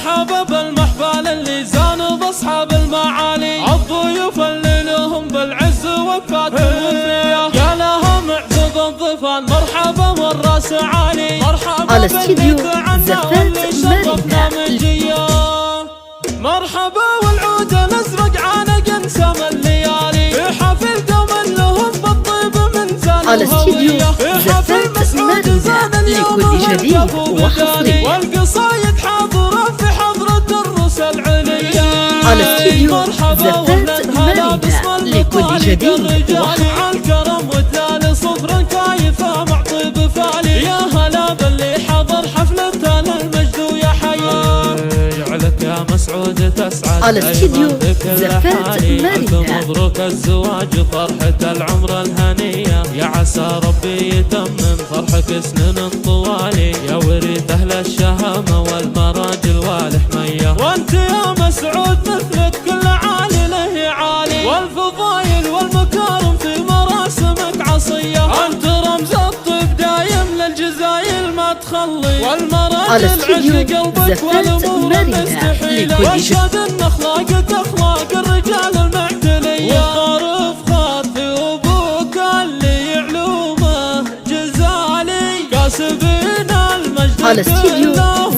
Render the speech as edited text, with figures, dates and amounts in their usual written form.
مرحبا بالمحفل اللي زانوا باصحاب المعالي، الضيوف اللي لهم بالعز وفات الوفيه، يا لها معزب الضيفان مرحبا والراس عالي، مرحبا بالبيت عنا واللي شرفنا من جيه، مرحبا والعود الازرق عانق سام الليالي، في حفل دوم لهم بالطيب من زان الهويه، في حفل مسعود زان اليوم جديد وحصري، والقصايد حاضره في حضره الروس العليا، مرحبا واهلا هلا باسم المطالب الرجالي، على الكرم والدال صفر كايفه مع طيب فالي، يا هلا باللي حضر حفلته للمجد ويا حياه، جعلك يا مسعود تسعد الاستديو زفات ألف مبروك الزواج فرحة العمر الهنية، يا عسى ربي يتمم فرحك سنين طوالي، يا وريث أهل الشهامة والمراجل والحمية، وانت يا مسعود مثلك كل عالي له عالي، والفضايل والمكارم في مراسمك عصية، انت رمز الطيب دايم للجزايل ما تخلي، والمراجل عشق قلبك والامور مستحيلة، واشهد ان اخلاقك اخلاق الرجال المعتلية، والخروف خاطي وابوك اللي يعلومه جزالي، كاسبين المجد كله